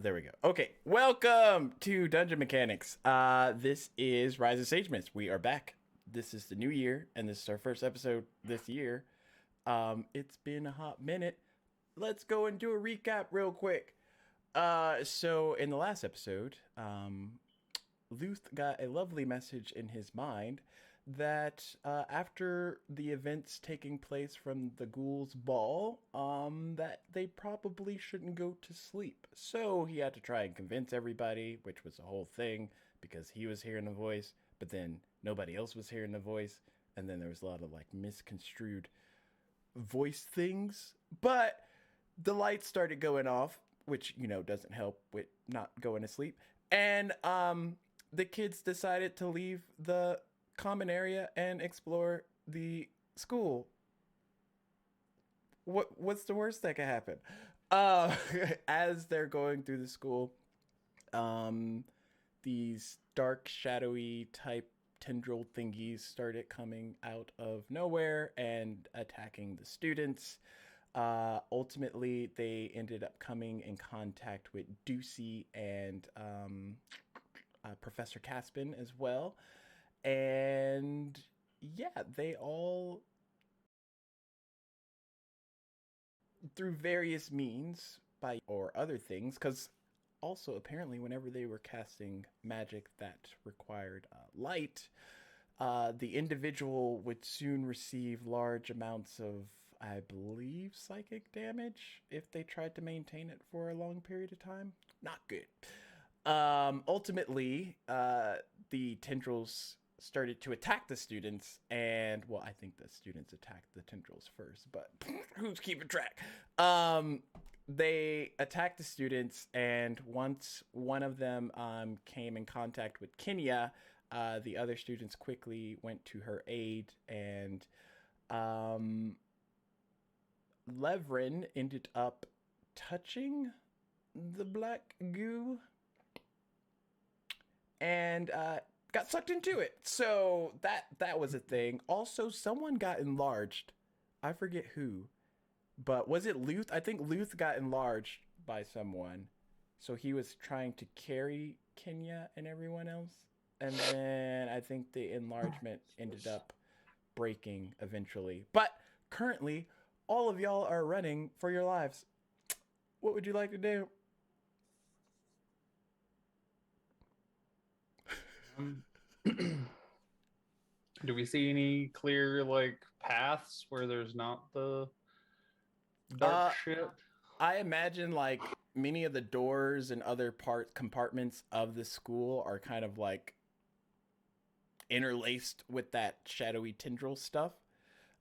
There we go. Okay, welcome to Dungeon Mechanics. This is Rise of Sagemist. We are back. This is the new year, and this is our first episode this year. It's been a hot minute. Let's go and do a recap real quick. So in the last episode, Luth got a lovely message in his mind that after the events taking place from the ghouls' ball, that they probably shouldn't go to sleep. So he had to try and convince everybody, which was the whole thing, because he was hearing the voice, but then nobody else was hearing the voice, and then there was a lot of like misconstrued voice things. But the lights started going off, which doesn't help with not going to sleep, and the kids decided to leave the common area and explore the school. What's the worst that could happen? Uh, as they're going through the school, these dark, shadowy type tendril thingies started coming out of nowhere and attacking the students. Ultimately, they ended up coming in contact with Ducey and Professor Caspin as well. And yeah, they all through various means by or other things, because also apparently whenever they were casting magic that required light, the individual would soon receive large amounts of, I believe, psychic damage if they tried to maintain it for a long period of time. Not good. Ultimately, the tendrils started to attack the students, and well, I think the students attacked the tendrils first, but who's keeping track? They attacked the students, and once one of them came in contact with Kenya, the other students quickly went to her aid, and Levrin ended up touching the black goo and got sucked into it. So that was a thing. Also, someone got enlarged. I forget who, but was it Luth? I think Luth got enlarged by someone. So he was trying to carry Kenya and everyone else. And then I think the enlargement ended up breaking eventually. But currently, all of y'all are running for your lives. What would you like to do? Do we see any clear like paths where there's not the dark shit? I imagine like many of the doors and other compartments of the school are kind of like interlaced with that shadowy tendril stuff,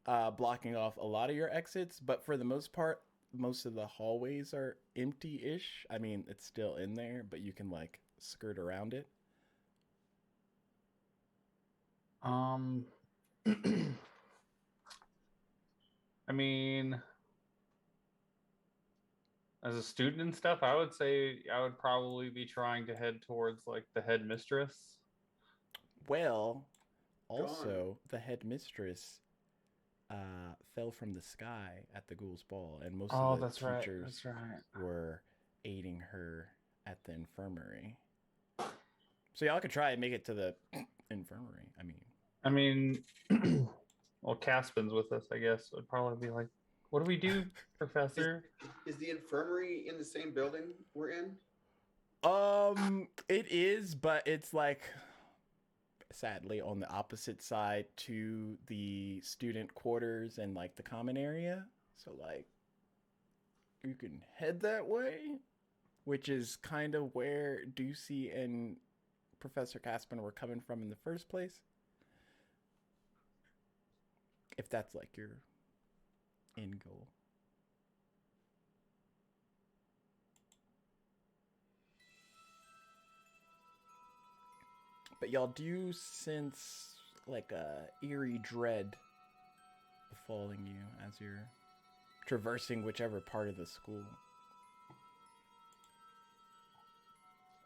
blocking off a lot of your exits. But for the most part, most of the hallways are empty-ish. I mean, it's still in there, but you can like skirt around it. I mean, as a student and stuff, I would say I would probably be trying to head towards like the headmistress. Well, also the headmistress fell from the sky at the Ghoul's Ball, and most of the teachers were aiding her at the infirmary. So y'all could try and make it to the infirmary. I mean, well, Caspin's with us, I guess. It would probably be like, what do we do, Professor? Is the infirmary in the same building we're in? It is, but it's like sadly on the opposite side to the student quarters and like the common area. So like you can head that way, which is kind of where Ducey and Professor Caspin were coming from in the first place. If that's like your end goal. But y'all do sense like a eerie dread befalling you as you're traversing whichever part of the school.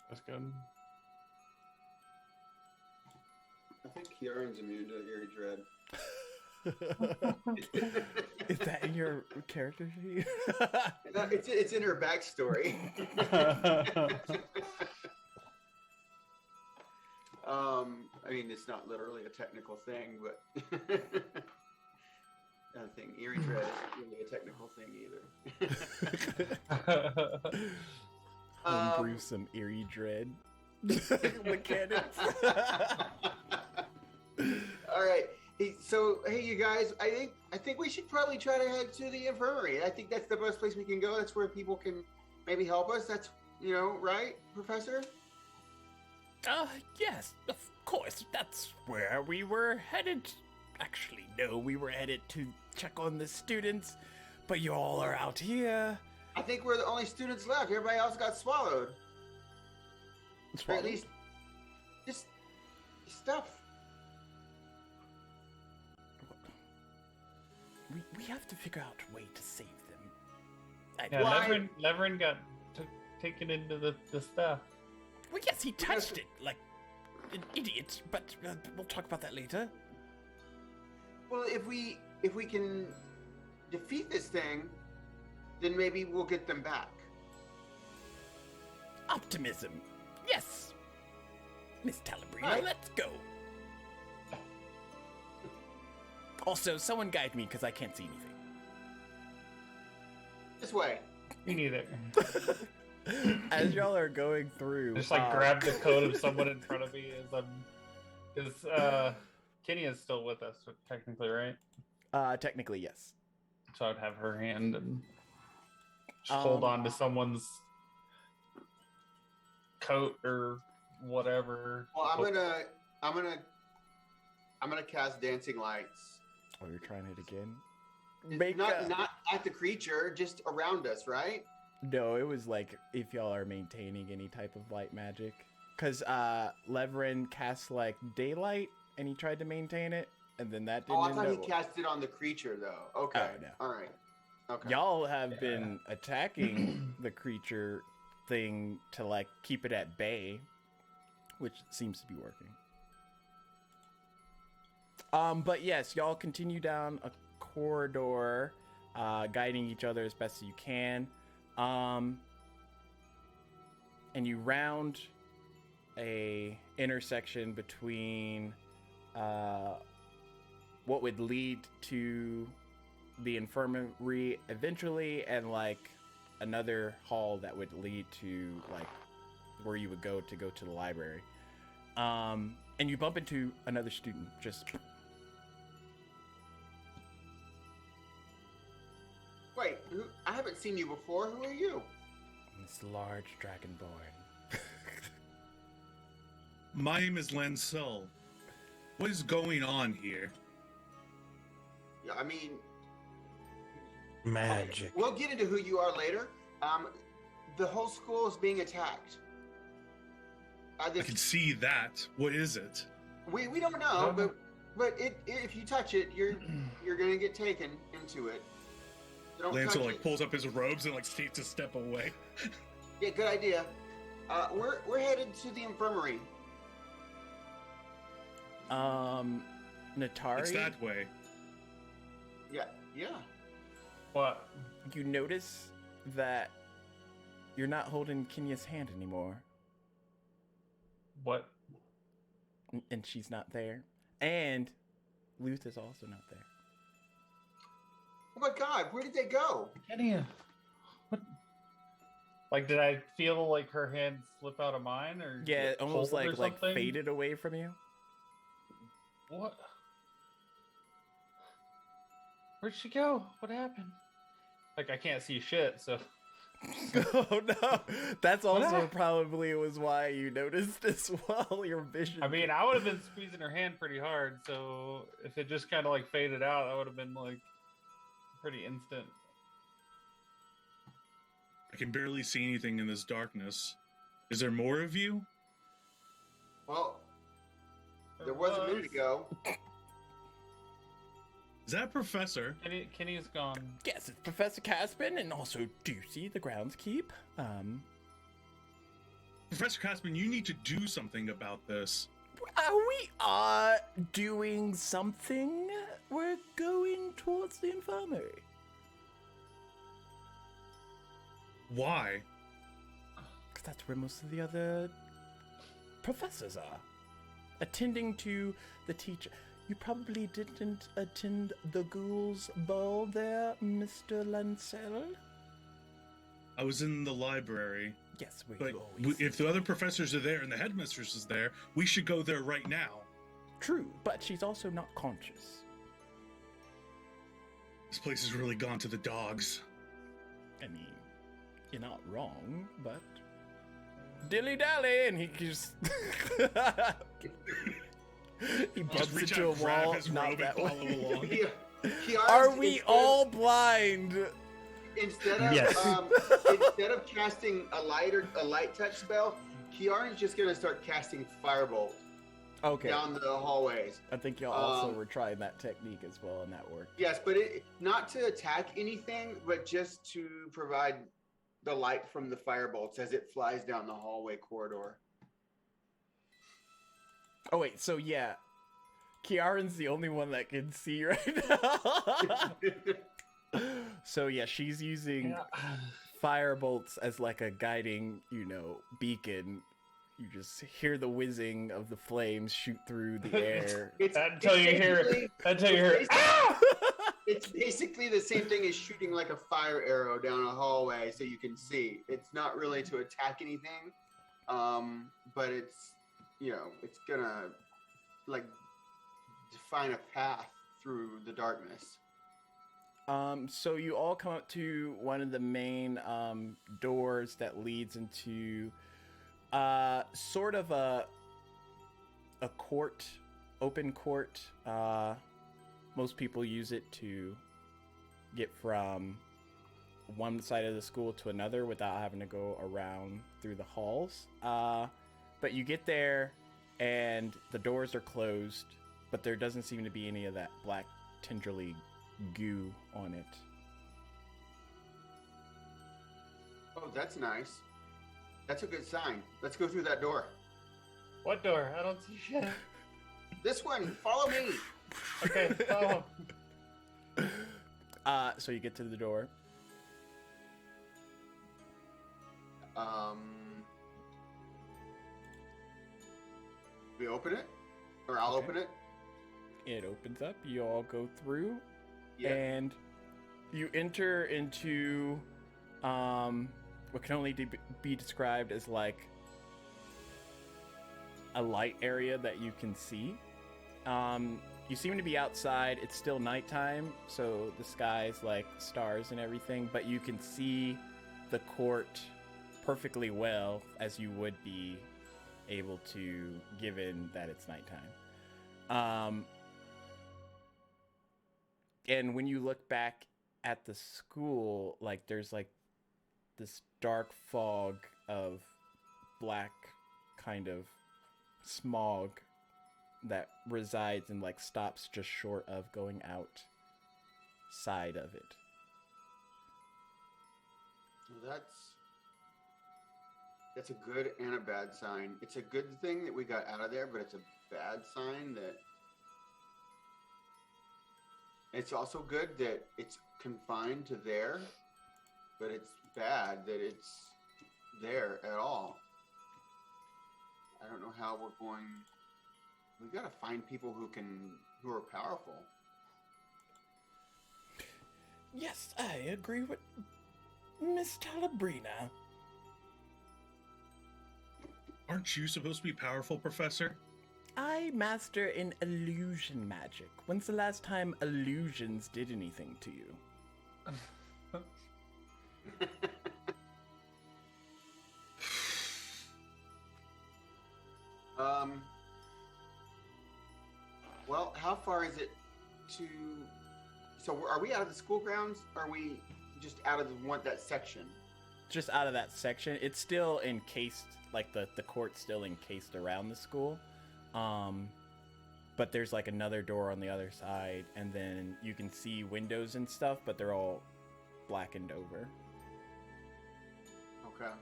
That's good. I think Kieran's immune to eerie dread. Is that in your character sheet? No, it's in her backstory. I mean, it's not literally a technical thing, but I think eerie dread isn't really a technical thing either. Homebrew some eerie dread mechanics. All right. So, hey, you guys, I think we should probably try to head to the infirmary. I think that's the best place we can go. That's where people can maybe help us. That's, right, Professor? Yes, of course. That's where we were headed. Actually, no, we were headed to check on the students, but you all are out here. I think we're the only students left. Everybody else got swallowed. Or at least, just stuff. We have to figure out a way to save them. Yeah, Levrin got taken into the stuff. Well, yes, he touched it like an idiot, but we'll talk about that later. Well, if we can defeat this thing, then maybe we'll get them back. Optimism. Yes. Miss Talabrino, Right. Let's go. Also, someone guide me because I can't see anything. This way. Me neither. As y'all are going through, Just like grab the coat of someone in front of me as I'm. Because Kenny is still with us, technically, right? Technically, yes. So I'd have her hand and just hold on to someone's coat or whatever. Well, I'm gonna cast dancing lights. Oh, you're trying it again? Not at the creature, just around us, right? No, it was like if y'all are maintaining any type of light magic. Because Leverin cast like daylight and he tried to maintain it, and then that didn't Oh, I end thought he up- cast it on the creature, though. Okay. Oh, no. All right. Okay. Y'all have been attacking the creature thing to like keep it at bay, which seems to be working. But yes, y'all continue down a corridor, guiding each other as best as you can. And you round a intersection between what would lead to the infirmary eventually, and like another hall that would lead to like where you would go to the library. And you bump into another student. Just Wait, I haven't seen you before. Who are you? this large dragonborn. My name is Lancel. What is going on here? Yeah, I mean, Magic. we'll get into who you are later. The whole school is being attacked. I can see that. What is it? We don't know, but if you touch it, you're gonna get taken into it. So don't touch Lancel like it. pulls up his robes and like takes a step away. Yeah, good idea. We're headed to the infirmary. Natari, It's that way. Yeah. What? you notice that you're not holding Kenya's hand anymore, What? and she's not there, and Luth is also not there. Oh my God, where did they go? Kenny, what? Like, did I feel like her hand slip out of mine, or Yeah, get almost cold or like something? faded away from you. What? Where'd she go? What happened? Like, I can't see shit, so. Oh no, that's also happened? probably was why you noticed as well. Your vision. I mean, I would have been squeezing her hand pretty hard, so if it just kind of like faded out, that would have been like pretty instant. I can barely see anything in this darkness. Is there more of you? Well, there was a minute ago. Is that a professor? Kenny's gone. Yes, it's Professor Caspin, and also Deucey, the groundskeep. Professor Caspin, you need to do something about this. We are doing something. We're going towards the infirmary. Why? Because that's where most of the other professors are. Attending to the teacher. You probably didn't attend the ghouls' ball there, Mr. Lancel? I was in the library. Yes, But always... if the other professors are there and the headmistress is there, we should go there right now. True, but she's also not conscious. This place has really gone to the dogs. I mean, you're not wrong, but... Dilly-dally, and he just... he bumps Just reach into a out, grab wall, his not robe, that and follow way. along. Are we all blind? Instead of Yes. instead of casting a light touch spell, Kiaran's just gonna start casting firebolt Okay, down the hallways. I think y'all also were trying that technique as well, and that worked. Yes, but not to attack anything, but just to provide the light from the firebolts as it flies down the hallway corridor. Oh wait, so yeah, Kiaran's the only one that can see right now. So yeah, she's using fire bolts as like a guiding, beacon. You just hear the whizzing of the flames shoot through the air. It's Until you hear. basically- Until you hear. it's Ah! It's basically the same thing as shooting like a fire arrow down a hallway so you can see. It's not really to attack anything, but it's, it's gonna like define a path through the darkness. So you all come up to one of the main doors that leads into sort of a court, open court. Most people use it to get from one side of the school to another without having to go around through the halls. But you get there and the doors are closed, but there doesn't seem to be any of that black tendrily goo on it. Oh, that's nice. That's a good sign. Let's go through that door. What door? I don't see shit. This one, follow me. Okay, follow. So you get to the door. We open it? Or I'll open it? It opens up. You all go through. Yeah. And you enter into what can only be described as like a light area that you can see. You seem to be outside. It's still nighttime, so the sky's like stars and everything, but you can see the court perfectly well, as you would be able to, given that it's nighttime. And when you look back at the school, like there's like this dark fog of black kind of smog that resides and like stops just short of going outside of it. That's a good and a bad sign. It's a good thing that we got out of there, but it's a bad sign that it's also good that it's confined to there, but it's bad that it's there at all. I don't know how we're going. We've got to find people who are powerful. Yes, I agree with Miss Talabrina. Aren't you supposed to be powerful, Professor? I master in illusion magic. When's the last time illusions did anything to you? Well, how far is it to... So are we out of the school grounds? Or are we just out of that section? Just out of that section. It's still encased, like the court's still encased around the school. But there's like another door on the other side, and then you can see windows and stuff, but they're all blackened over. Okay.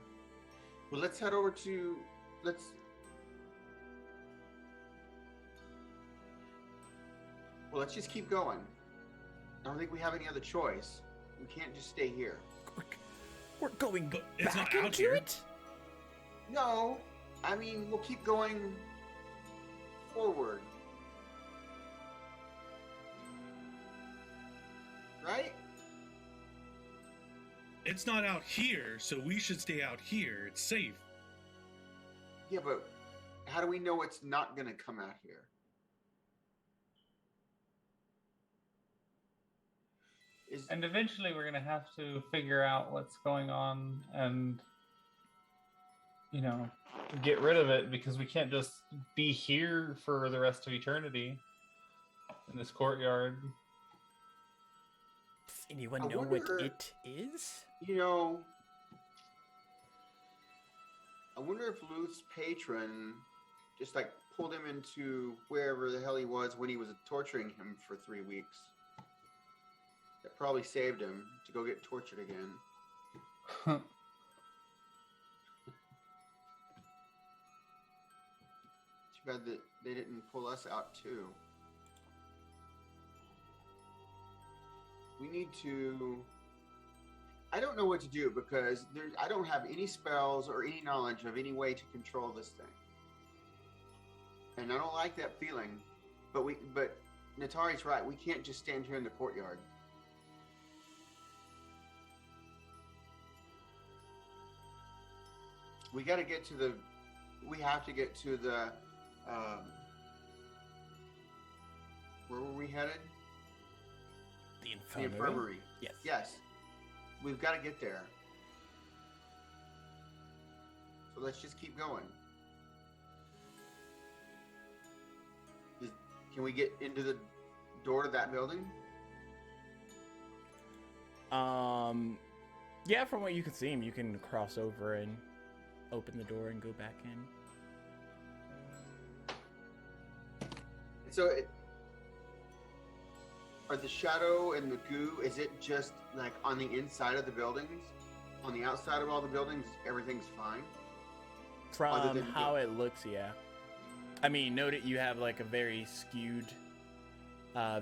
Well, let's head over to... Let's just keep going. I don't think we have any other choice. We can't just stay here. We're going But it's back not out into here. it? No, I mean, we'll keep going forward. Right? It's not out here, so we should stay out here. It's safe. Yeah, but how do we know it's not going to come out here? And eventually we're going to have to figure out what's going on and, get rid of it, because we can't just be here for the rest of eternity in this courtyard. Does anyone I know what wonder- it is? I wonder if Luth's patron just like pulled him into wherever the hell he was when he was torturing him for 3 weeks. That probably saved him to go get tortured again. Too bad that they didn't pull us out too. We need to... I don't know what to do because I don't have any spells or any knowledge of any way to control this thing. And I don't like that feeling. But Natari's right. We can't just stand here in the courtyard. We got to get to the. We have to get to the. Where were we headed? The The infirmary. infirmary. Yes. Yes. We've got to get there. So let's just keep going. Can we get into the door to that building? Yeah, from what you can see, you can cross over and open the door and go back in. So, are the shadow and the goo? Is it just like on the inside of the buildings? On the outside of all the buildings, everything's fine. Other From than how it looks, yeah. I mean, note it, you have like a very skewed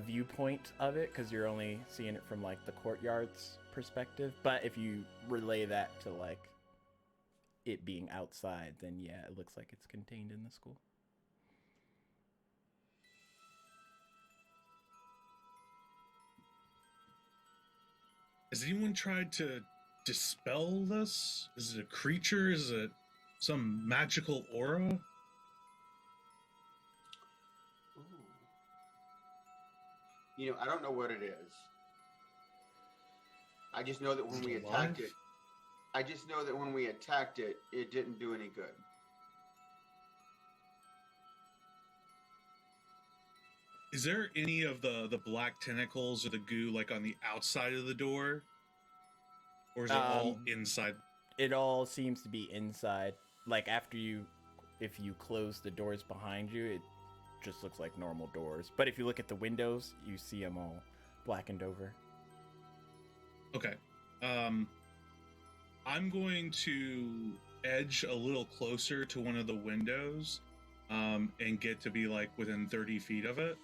viewpoint of it because you're only seeing it from like the courtyard's perspective. But if you relay that to like it being outside, then yeah, it looks like it's contained in the school. Has anyone tried to dispel this? Is it a creature? Is it some magical aura? Ooh. You know, I don't know what it is. I just know that when Is we it attacked alive? it, I just know that when we attacked it, it didn't do any good. Is there any of the black tentacles or the goo like on the outside of the door? Or is it all inside? It all seems to be inside. Like if you close the doors behind you, it just looks like normal doors. But if you look at the windows, you see them all blackened over. Okay. I'm going to edge a little closer to one of the windows and get to be like within 30 feet of it.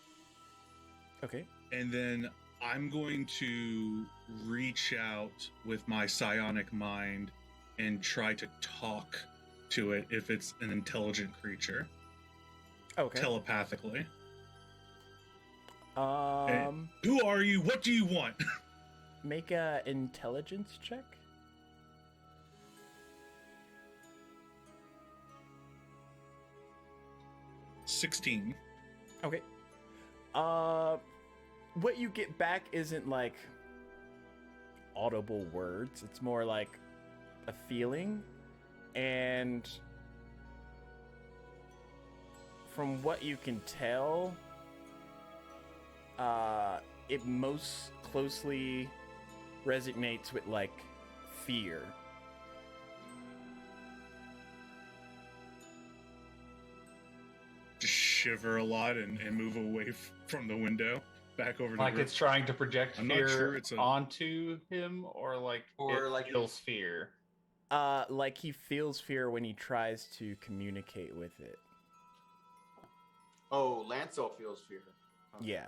Okay. And then I'm going to reach out with my psionic mind and try to talk to it if it's an intelligent creature. Okay. Telepathically. Um, Who are you? What do you want? make a intelligence check. $16. Okay. What you get back isn't like audible words. It's more like a feeling. And from what you can tell, it most closely resonates with like fear. Just shiver a lot and move away from the window back over to Like the it's trying to project I'm not fear sure it's a- onto him, or like it feels fear. Like he feels fear when he tries to communicate with it. Oh, Lancel feels fear. Okay. Yeah.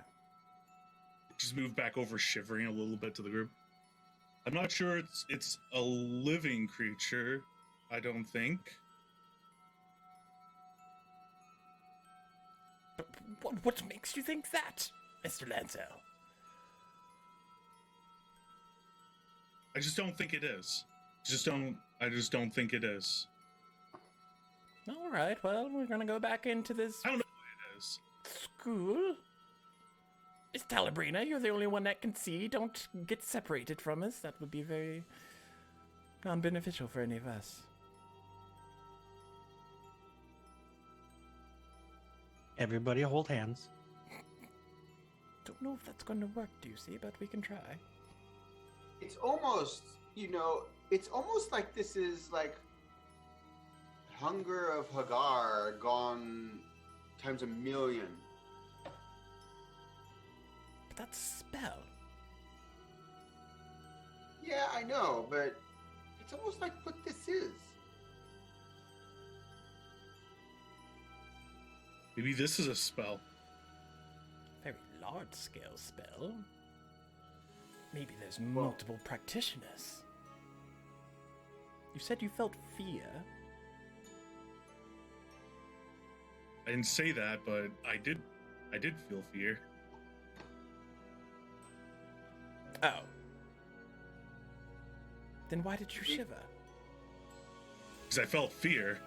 just move back over shivering a little bit to the group. I'm not sure it's a living creature, I don't think. What makes you think that, Mr. Lancel? I just don't think it is. I just don't think it is. All right, well, we're gonna go back into this I don't know what it is. school. Miss Talabrina, you're the only one that can see. Don't get separated from us. That would be very non-beneficial for any of us. Everybody hold hands. Don't know if that's going to work, Deucey, but we can try. It's almost, it's almost like this is like Hunger of Hagar gone times a million. But that's a spell. Yeah, I know, but it's almost like what this is. Maybe this is a spell. Very large-scale spell. Maybe there's multiple practitioners. You said you felt fear. I didn't say that, but I did feel fear. Oh. Then why did you shiver? because I felt fear.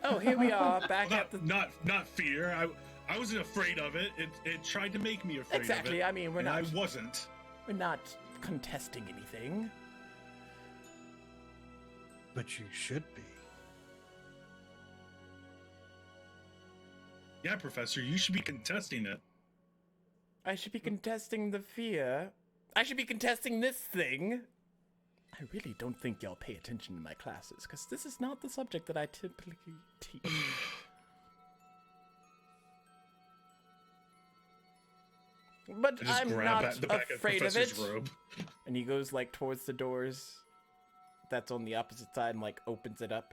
Oh, here we are, back Well, at the... not fear. I wasn't afraid of it. It tried to make me afraid Exactly, of it. I mean, we're and not... I wasn't. We're not contesting anything. But you should be. Yeah, Professor, you should be contesting it. I should be contesting the fear. I should be contesting this thing. I really don't think y'all pay attention to my classes, because this is not the subject that I typically teach. But I just I'm grab not the back afraid of of Professor's it. robe. And he goes like towards the doors that's on the opposite side and like opens it up.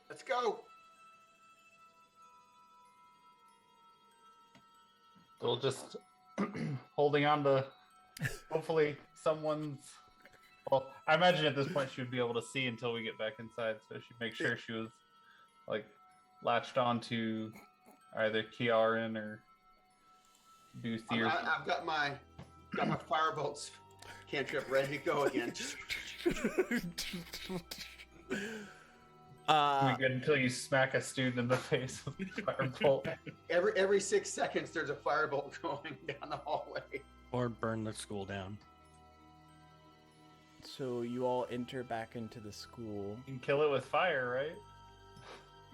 Let's go. They'll just holding on to hopefully someone's. Well, I imagine at this point she would be able to see until we get back inside, so she'd make sure she was like latched onto either Kiaran or Ducey or. I've got my firebolts cantrip ready to go again. We good until you smack a student in the face with a firebolt. Every 6 seconds, there's a firebolt going down the hallway. Or burn the school down. So you all enter back into the school. You can kill it with fire, right?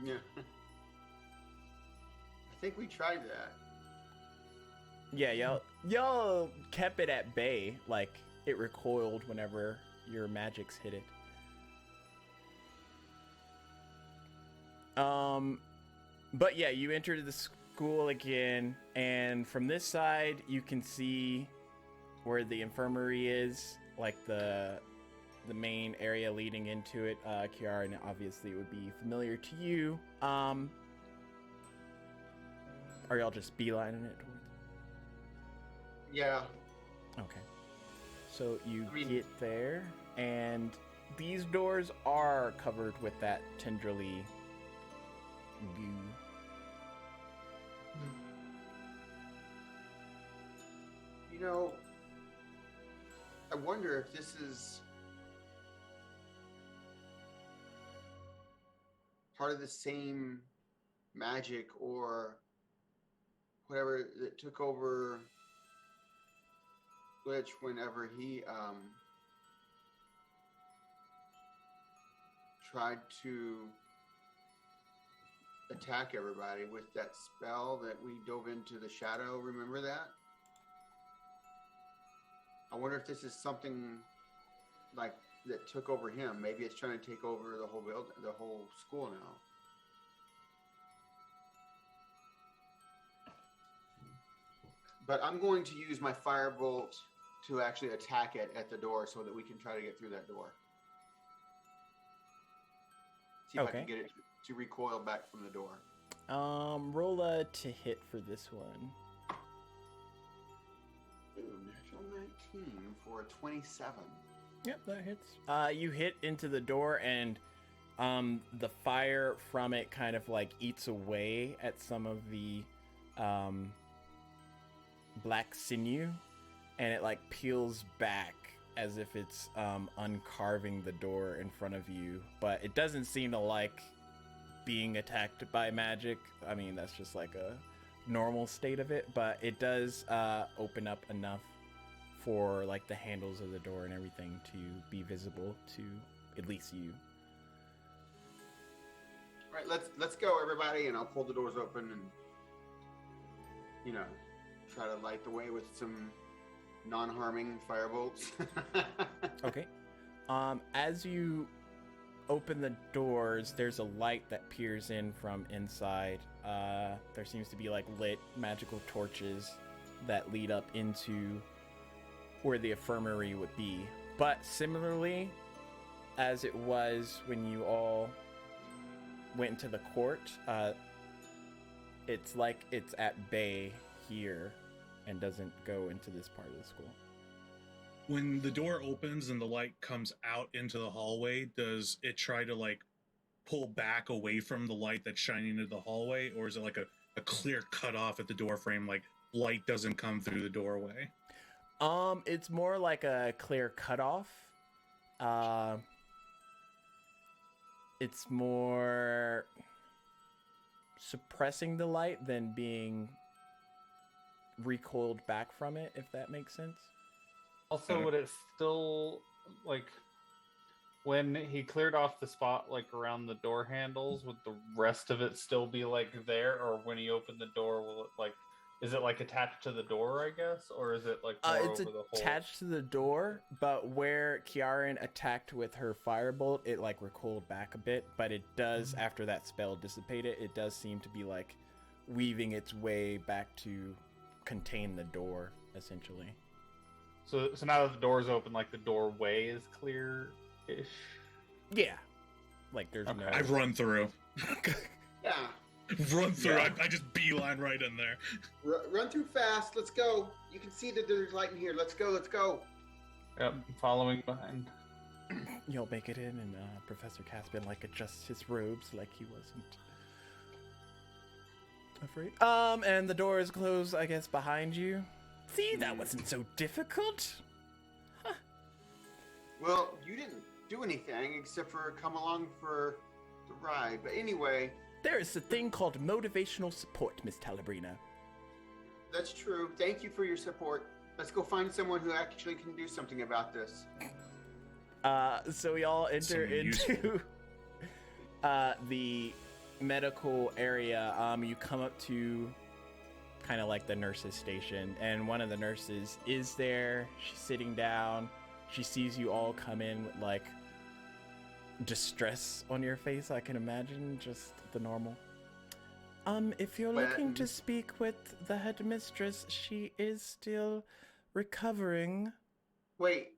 Yeah. I think we tried that. Yeah, y'all kept it at bay, like it recoiled whenever your magics hit it. But yeah, you enter the school again, and from this side you can see where the infirmary is, like the main area leading into it. Kiara, obviously would be familiar to you. Are y'all just beelining it towards? Yeah. Okay. So you get there, and these doors are covered with that tendrily goo. You know, I wonder if this is part of the same magic or whatever that took over Glitch whenever he tried to attack everybody with that spell that we dove into the shadow. Remember that? I wonder if this is something like that took over him. Maybe it's trying to take over the whole building, the whole school now. But I'm going to use my firebolt to actually attack it at the door so that we can try to get through that door. See if I can get it to recoil back from the door. Roll a to hit for this one. Ooh, natural 19 for a 27. Yep, that hits. You hit into the door, and the fire from it kind of like eats away at some of the black sinew, and it like peels back as if it's uncarving the door in front of you, but it doesn't seem to like being attacked by magic. I mean, that's just like a normal state of it, but it does open up enough for like the handles of the door and everything to be visible to at least you. All right, let's go, everybody, and I'll pull the doors open and, you know, try to light the way with some non-harming firebolts. Okay. As you open the doors, there's a light that peers in from inside. There seems to be like lit magical torches that lead up into where the infirmary would be. But similarly, as it was when you all went into the court, it's like it's at bay here and doesn't go into this part of the school. When the door opens and the light comes out into the hallway, does it try to like pull back away from the light that's shining into the hallway, or is it like a clear cutoff at the door frame, like light doesn't come through the doorway? It's more like a clear cutoff. it's more suppressing the light than being recoiled back from it, if that makes sense. Also, would it still, like, when he cleared off the spot, like, around the door handles, would the rest of it still be, like, there? Or when he opened the door, will it, like, is it, like, attached to the door, I guess? Or is it, like, more It's over the whole? attached to the door, but where Kiaran attacked with her firebolt, it, like, recoiled back a bit. But it does, after that spell dissipated, it does seem to be, like, weaving its way back to contain the door, essentially. So now that the door's open, like, the doorway is clear-ish? Yeah. Like, there's Okay. no... I run through. Yeah. Run through. Yeah. I just beeline right in there. Run through fast. Let's go. You can see that there's light in here. Let's go. Let's go. Yep, following behind. You'll make it in, and Professor Caspian, like, adjusts his robes like he wasn't afraid. And the door is closed, I guess, behind you. See, that wasn't so difficult. Well, you didn't do anything except for come along for the ride. But anyway, There is a thing called motivational support, Miss Talabrina. that's true. Thank you for your support. Let's go find someone who actually can do something about this. So we all enter Someone into the medical area. You come up to kind of like the nurse's station, and one of the nurses is there. She's sitting down. She sees you all come in with like distress on your face, I can imagine, just the normal. If you're looking to speak with the headmistress, she is still recovering. Wait.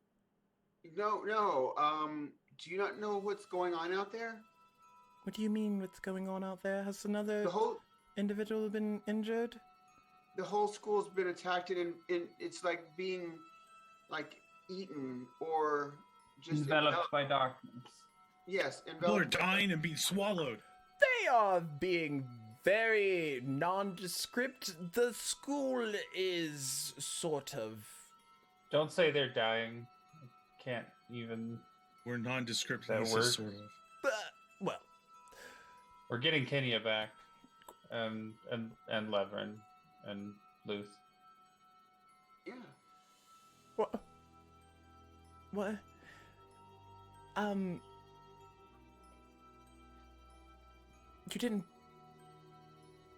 No. Do you not know what's going on out there? What do you mean what's going on out there? Has another The whole individual been injured? school's been attacked and it's like being like eaten or just Enveloped by darkness. Yes, People are enveloped. dying and being swallowed. They are being very nondescript. The school is sort of... Don't say they're dying. Can't even. We're nondescript. That This word? is sort of. well, We're getting Kenya back, and Levin and Luth. Yeah. what? What? You didn't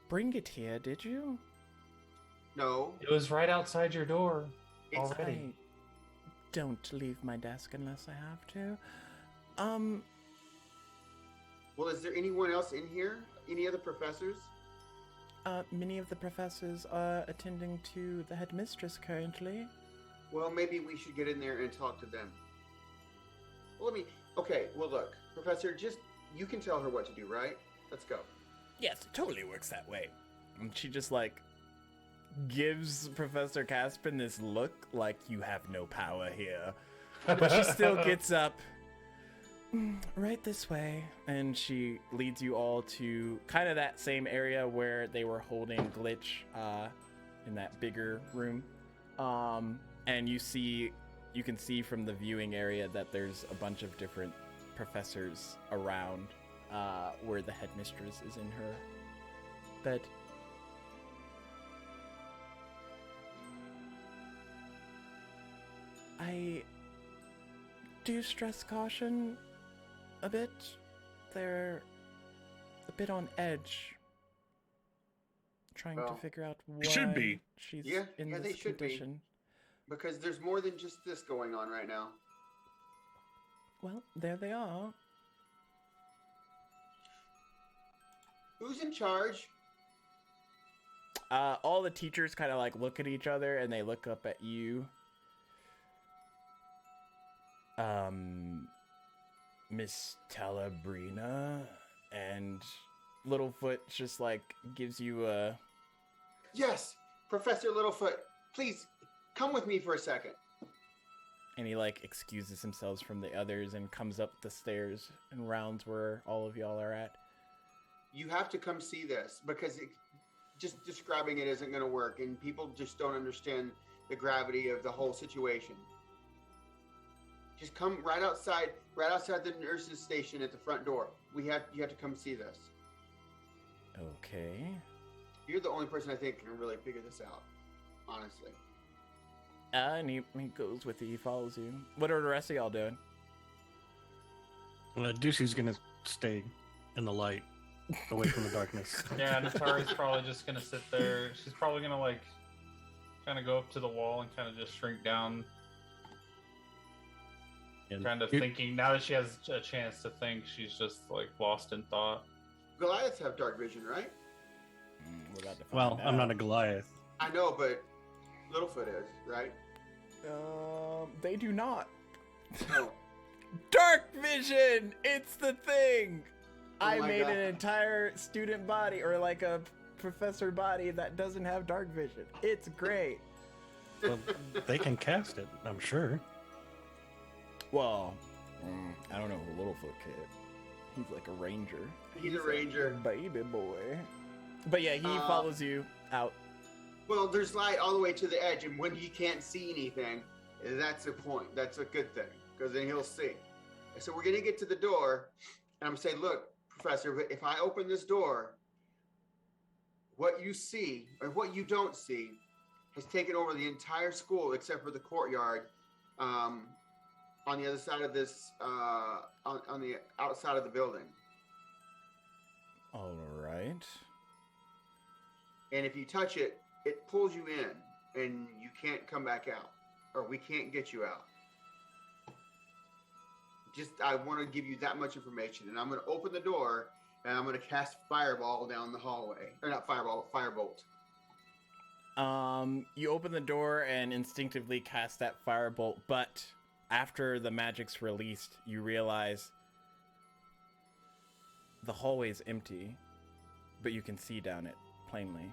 bring it here, did you? No. It was right outside your door It's already. I don't leave my desk unless I have to. Well, is there anyone else in here? Any other professors? Many of the professors are attending to the headmistress currently. Well, maybe we should get in there and talk to them. Well, okay, well, look, Professor, you can tell her what to do, right? Let's go. Yes, it totally works that way. And she just, like, gives Professor Caspian this look like you have no power here. But she still gets up. Right this way. And she leads you all to kind of that same area where they were holding Glitch in that bigger room. And you can see from the viewing area that there's a bunch of different professors around where the headmistress is in her bed. I do stress caution a bit. They're a bit on edge, trying to Well, figure out why should be. she's Yeah, in yeah, they this should be. condition. Because there's more than just this going on right now. Well, there they are. Who's in charge? All the teachers kind of like look at each other and they look up at you. Miss Talabrina, and Littlefoot just like gives you a... Yes, Professor Littlefoot, please come with me for a second. And he like excuses himself from the others and comes up the stairs and rounds where all of y'all are at. You have to come see this because just describing it isn't going to work, and people just don't understand the gravity of the whole situation. Just come right outside the nurse's station at the front door. You have to come see this. Okay. You're the only person I think can really figure this out, honestly. And he goes with you. He follows you. What are the rest of y'all doing? Ducey's gonna stay in the light, away from the darkness. Yeah, Natari's probably just gonna sit there. She's probably gonna like kind of go up to the wall and kind of just shrink down, And kind of thinking. Now that she has a chance to think, she's just like lost in thought. Goliaths have dark vision, right? We're about to find Well, I'm out. not a Goliath. I know, but Littlefoot is, right? They do not. No. Dark vision! It's the thing! Oh I my made God. an entire student body, or like a professor body that doesn't have dark vision. It's great. Well, they can cast it, I'm sure. Well, I don't know if Littlefoot kid. He's like a ranger. He's a ranger. Baby boy. But yeah, he follows you out. Well, there's light all the way to the edge, and when he can't see anything, that's a point. That's a good thing, because then he'll see. And so we're going to get to the door, and I'm saying, look, Professor, but if I open this door, what you see, or what you don't see, has taken over the entire school except for the courtyard on the other side of this, on the outside of the building. All right. And if you touch it, it pulls you in, and you can't come back out, or we can't get you out. Just, I want to give you that much information, and I'm going to open the door, and I'm going to cast Fireball down the hallway. Or not Fireball, Firebolt. You open the door and instinctively cast that firebolt, but after the magic's released, you realize the hallway is empty, but you can see down it plainly.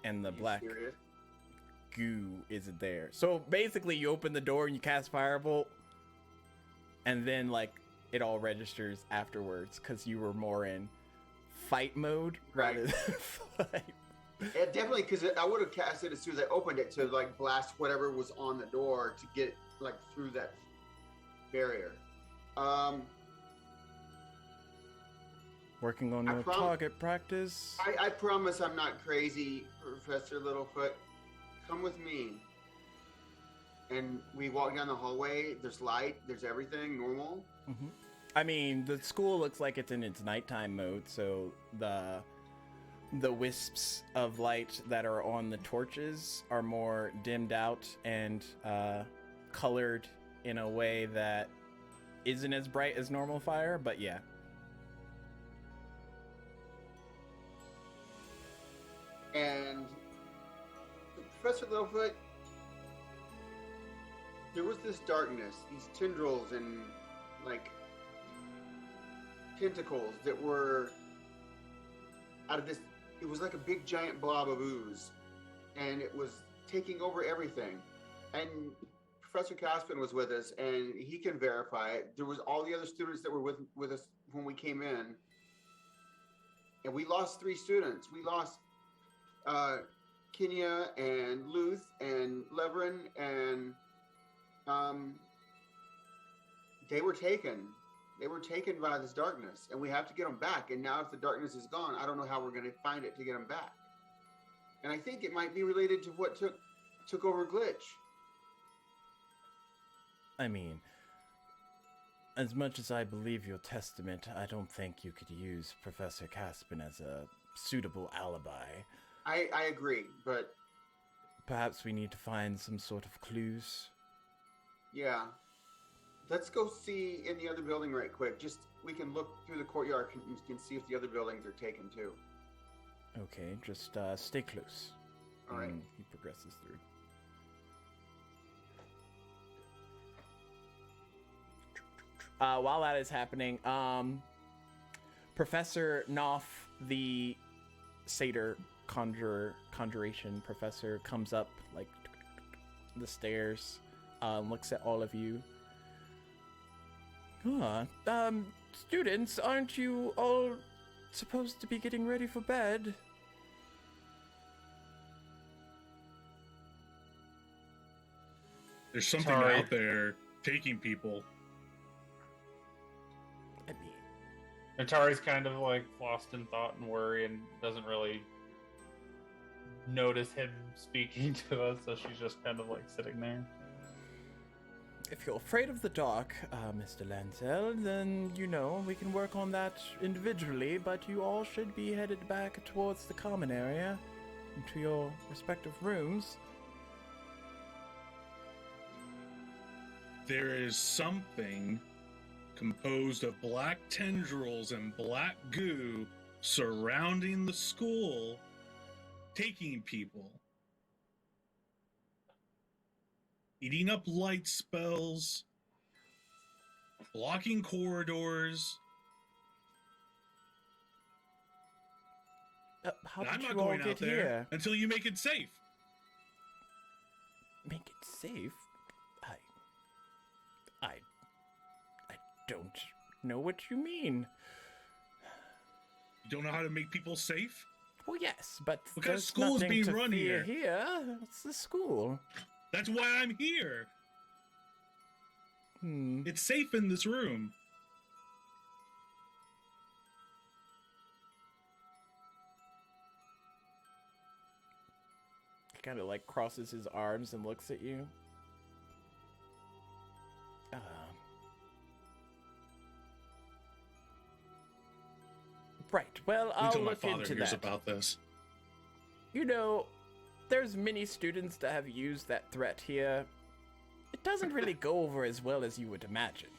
And the Are you black serious? goo isn't there. So basically, you open the door and you cast firebolt, and then like it all registers afterwards because you were more in fight mode rather than flight. Yeah, definitely, because I would have cast it as soon as I opened it to like blast whatever was on the door to get like through that barrier. Working on I your target practice. I promise I'm not crazy, Professor Littlefoot. Come with me. And we walk down the hallway. There's light. There's everything normal. Mm-hmm. I mean, the school looks like it's in its nighttime mode, so the wisps of light that are on the torches are more dimmed out and colored in a way that isn't as bright as normal fire, but yeah. And Professor Littlefoot, there was this darkness, these tendrils and like tentacles that were out of this. It was like a big giant blob of ooze, and it was taking over everything. And Professor Caspin was with us, and he can verify it. There was all the other students that were with us when we came in, and we lost 3 students. We lost Kenya and Luth and Leverin, and they were taken. They were taken by this darkness, and we have to get them back. And now if the darkness is gone, I don't know how we're going to find it to get them back. And I think it might be related to what took over Glitch. I mean, as much as I believe your testament, I don't think you could use Professor Caspin as a suitable alibi. I agree, but Perhaps we need to find some sort of clues. yeah. Let's go see in the other building right quick. Just, we can look through the courtyard and we can see if the other buildings are taken too. Okay, just stay close. All right. And he progresses through. While that is happening, Professor Knopf, the satyr conjuration professor, comes up like the stairs, looks at all of you. Students, aren't you all supposed to be getting ready for bed? There's something Sorry. out there taking people. I mean, Atari's kind of like lost in thought and worry and doesn't really notice him speaking to us, so she's just kind of like sitting there. if you're afraid of the dark, Mr. Lancel, then, we can work on that individually, but you all should be headed back towards the common area, into your respective rooms. There is something composed of black tendrils and black goo surrounding the school, taking people. Eating up light spells, blocking corridors. How And I'm did not you all going out get there here? until you make it safe. Make it safe? I don't know what you mean. You don't know how to make people safe? Well, yes, but What kind of there's school is nothing being to run fear here? here. It's the school. That's why I'm here. It's safe in this room. He kind of like crosses his arms and looks at you. Right. Well, I'll Until my look father into hears that. about this. There's many students that have used that threat here. It doesn't really go over as well as you would imagine.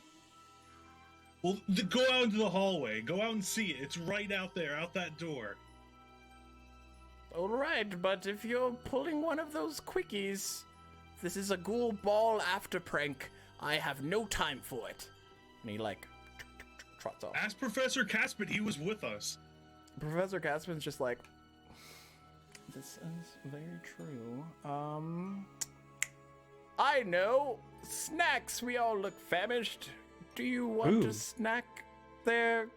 Well, go out into the hallway. Go out and see it. It's right out there, out that door. All right, but if you're pulling one of those quickies, this is a ghoul ball after prank. I have no time for it. And he trots off. Ask Professor Caspin. He was with us. Professor Caspin's just like, this is very true. I know. Snacks. We all look famished. Do you want Ooh. a snack there,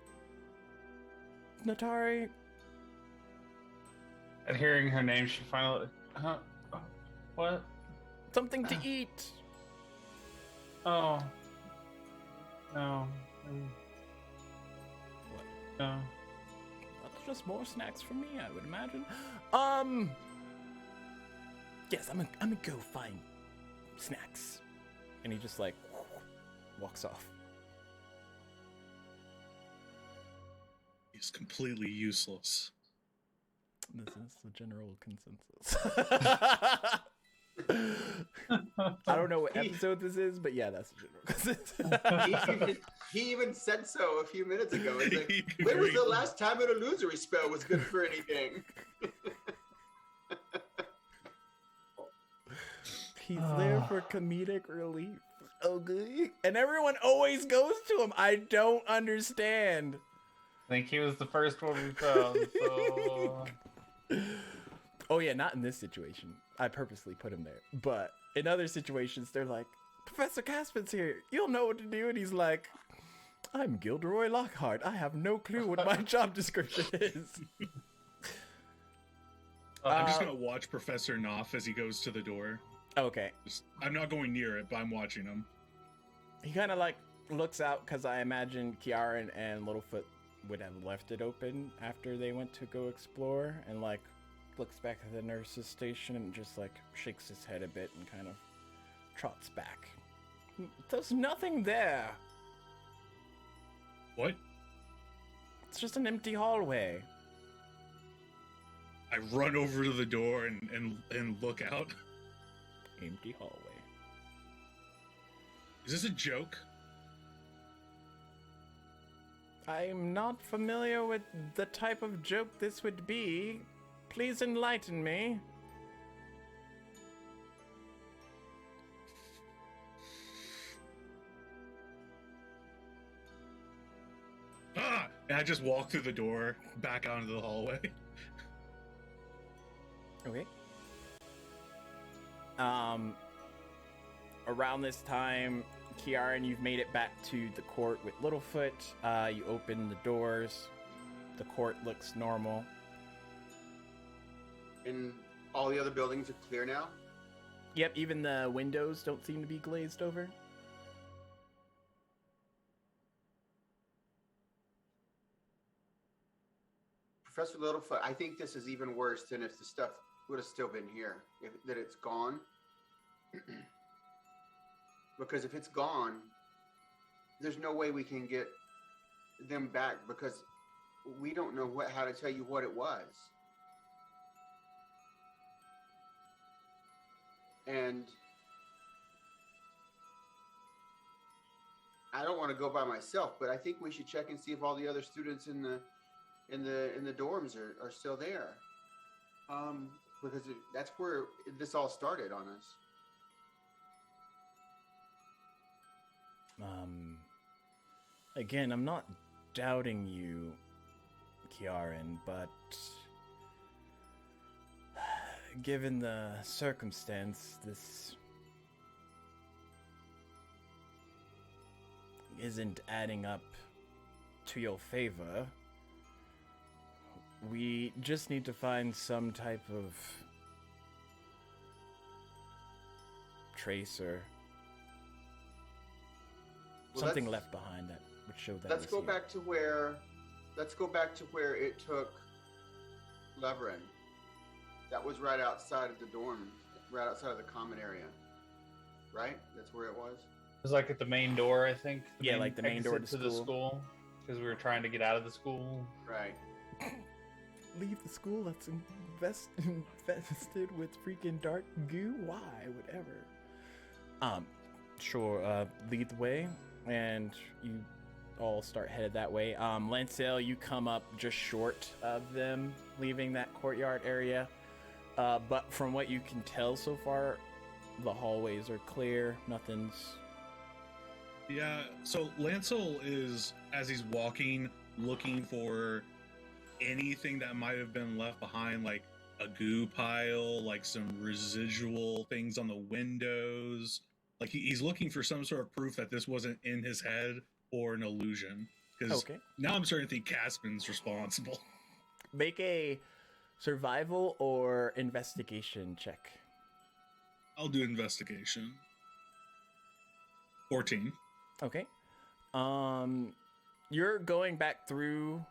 Natari? And hearing her name, she finally, what? Something to eat. Oh, no. What? No. That's just more snacks for me, I would imagine. Yes, I'm gonna go find snacks. And he just walks off. He's completely useless. This is the general consensus. I don't know what episode this is, but yeah, that's the general consensus. He even said so a few minutes ago. He's like, He when was the agreed. last time an illusory spell was good for anything? He's there for comedic relief. Okay. And everyone always goes to him. I don't understand. I think he was the first one we found, so... Oh yeah, not in this situation. I purposely put him there. But in other situations, they're like, Professor Caspin's here. You'll know what to do. And he's like, I'm Gilderoy Lockhart. I have no clue what my job description is. I'm just gonna watch Professor Knopf as he goes to the door. Okay. I'm not going near it, but I'm watching him. He kind of looks out because I imagine Kiaran and Littlefoot would have left it open after they went to go explore, and looks back at the nurse's station and just shakes his head a bit and kind of trots back. There's nothing there. What? It's just an empty hallway. I run over to the door and look out. Empty hallway. Is this a joke? I'm not familiar with the type of joke this would be. Please enlighten me. Ah! And I just walk through the door, back out into the hallway. Okay. Around this time, Kiaran, you've made it back to the court with Littlefoot. You open the doors. The court looks normal. And all the other buildings are clear now? Yep, even the windows don't seem to be glazed over. Professor Littlefoot, I think this is even worse than if the stuff would have still been here, that it's gone. Because if it's gone, there's no way we can get them back because we don't know how to tell you what it was. And I don't want to go by myself, but I think we should check and see if all the other students in the dorms are still there. Because that's where this all started on us. Again, I'm not doubting you, Kiaran, but given the circumstance, this isn't adding up to your favor. We just need to find some type of trace or something left behind that would show that. Let's go back to where it took Leverin. That was right outside of the dorm, right outside of the common area. Right? That's where it was. It was like at the main door, I think. Yeah, like the main door to the school. Because we were trying to get out of the school. Right. Leave the school that's infested with freaking dark goo? Why? Whatever. Sure, lead the way, and you all start headed that way. Lancel, you come up just short of them leaving that courtyard area. But from what you can tell so far, the hallways are clear. Nothing's... Yeah, so Lancel is, as he's walking, looking for anything that might have been left behind, like a goo pile, like some residual things on the windows. Like he's looking for some sort of proof that this wasn't in his head or an illusion. Because now I'm starting to think Caspin's responsible. Make a survival or investigation check. I'll do investigation. 14. Okay. You're going back through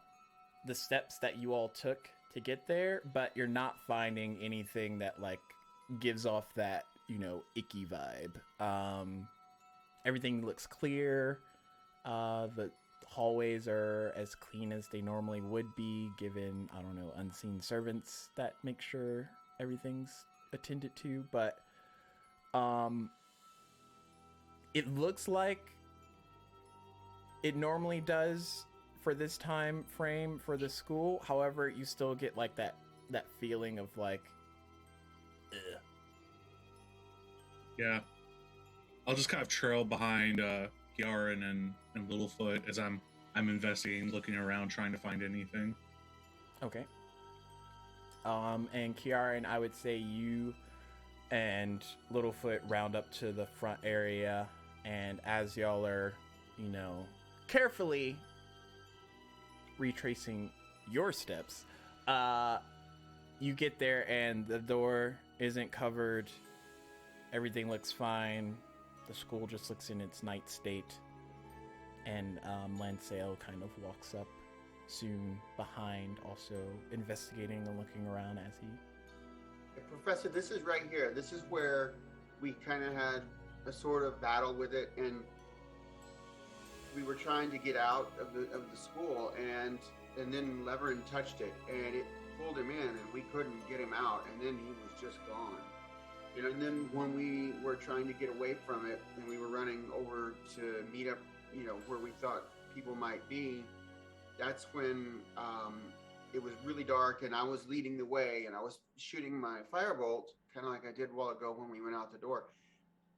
the steps that you all took to get there, but you're not finding anything that like gives off that, icky vibe. Everything looks clear. The hallways are as clean as they normally would be, given, unseen servants that make sure everything's attended to, but it looks like it normally does for this time frame for the school. However, you still get like that feeling of like, ugh. Yeah, I'll just kind of trail behind Kiaran and Littlefoot as I'm investigating, looking around, trying to find anything. Okay. And Kiaran, I would say you and Littlefoot round up to the front area, and as y'all are, carefully retracing your steps, you get there and the door isn't covered. Everything looks fine. The school just looks in its night state. And Lancel kind of walks up soon behind, also investigating and looking around as he... Professor, this is right here. This is where we kind of had a sort of battle with it, and we were trying to get out of the school, and then Leverin touched it, and it pulled him in, and we couldn't get him out, and then he was just gone. And then when we were trying to get away from it, and we were running over to meet up, where we thought people might be, that's when it was really dark, and I was leading the way, and I was shooting my firebolt, kind of like I did a while ago when we went out the door,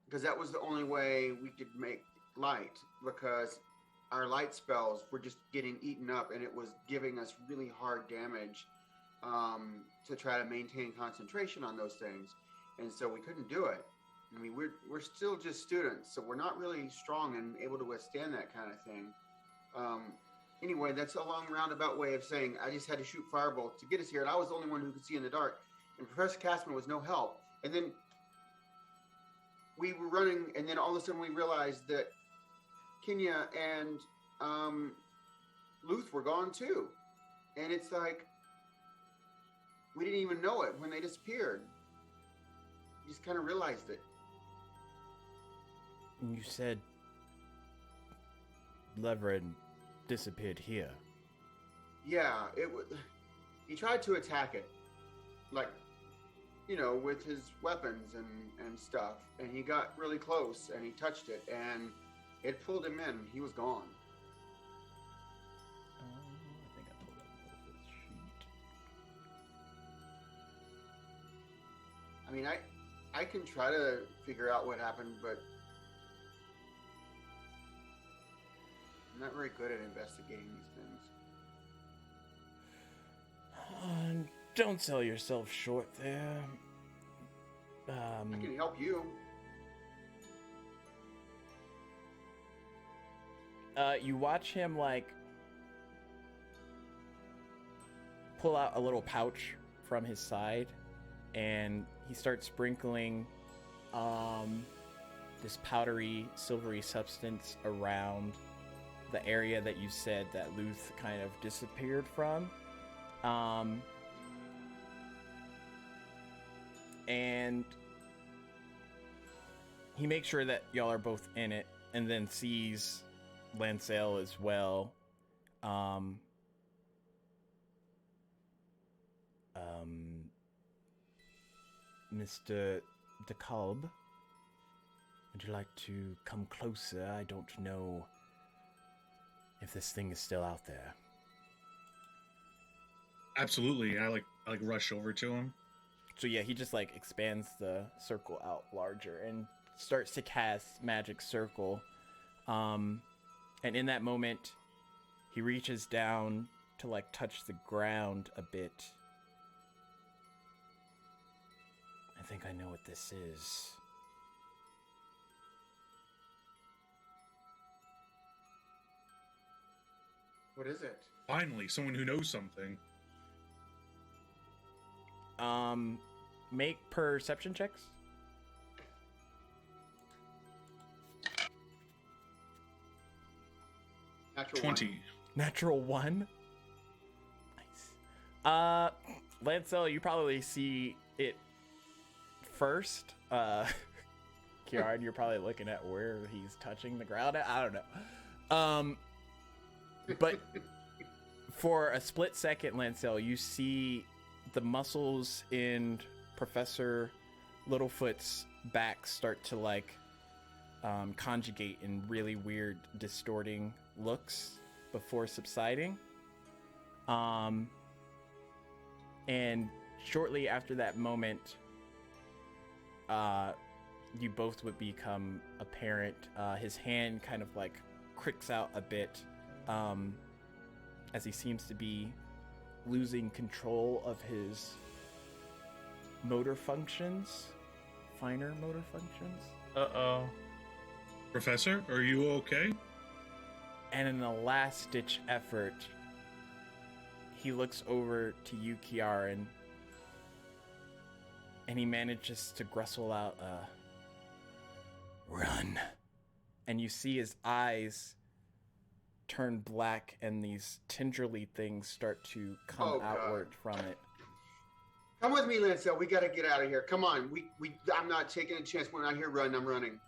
because that was the only way we could make light, because our light spells were just getting eaten up, and it was giving us really hard damage to try to maintain concentration on those things, and so we couldn't do it. I mean, we're still just students, so we're not really strong and able to withstand that kind of thing. Anyway, that's a long roundabout way of saying I just had to shoot firebolt to get us here, and I was the only one who could see in the dark, and Professor Caspin was no help. And then we were running, and then all of a sudden we realized that Kenya and Luth were gone too. And it's like, We didn't even know it when they disappeared. We just kind of realized it. And you said Leverin disappeared here. Yeah, it was. He tried to attack it, like, you know, with his weapons and stuff. And he got really close and he touched it and it pulled him in. He was gone. I think I pulled up Wolf's sheet. I mean, I can try to figure out what happened, but I'm not very good at investigating these things. Don't sell yourself short there. I can help you. You watch him like pull out a little pouch from his side, and he starts sprinkling this powdery, silvery substance around the area that you said that Luth kind of disappeared from. And he makes sure that y'all are both in it, and then sees Lancel as well. Mr. DeKalb, would you like to come closer? I don't know if this thing is still out there. Absolutely. I rush over to him. So yeah, he just like expands the circle out larger and starts to cast magic circle. And in that moment, he reaches down to like touch the ground a bit. I think I know what this is. What is it? Finally, someone who knows something. Make perception checks. Natural 20. one. Natural 1. Nice. Lancel, you probably see it first. Kiaran, you're probably looking at where he's touching the ground at. I don't know. But for a split second, Lancel, you see the muscles in Professor Littlefoot's back start to like conjugate in really weird, distorting looks before subsiding. And shortly after that moment, you both would become apparent. His hand kind of like cricks out a bit as he seems to be losing control of his motor functions, finer motor functions. Uh-oh. Professor, are you okay? And in a last-ditch effort, he looks over to you, Kiaran, and he manages to grustle out a "Run." And you see his eyes turn black, and these tendrily things start to come Oh, God. outward from it. Come with me, Lancel. We gotta get out of here. Come on. I'm not taking a chance. When I hear run, I'm running.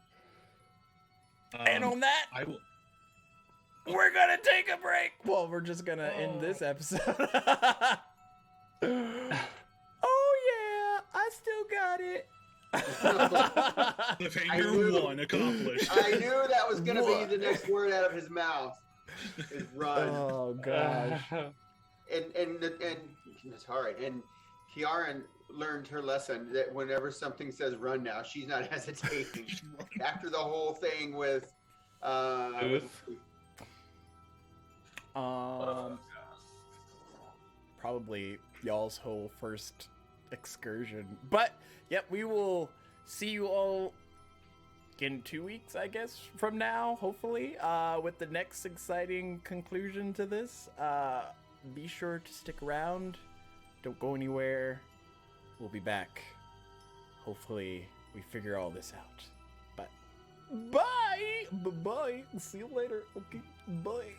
And on that, I will. we're gonna take a break. Well, we're just gonna end this episode. Oh yeah, I still got it. Cliffhanger 1 accomplished. I knew that was gonna be What? the next word out of his mouth. Is run. Oh gosh. And that's all right. And Kiaran learned her lesson that whenever something says run now, she's not hesitating. After the whole thing with Probably y'all's whole first excursion. But yep, we will see you all in 2 weeks, I guess, from now, hopefully, with the next exciting conclusion to this. Be sure to stick around. Don't go anywhere. We'll be back. Hopefully, we figure all this out. But bye! Bye-bye. See you later. Okay, bye.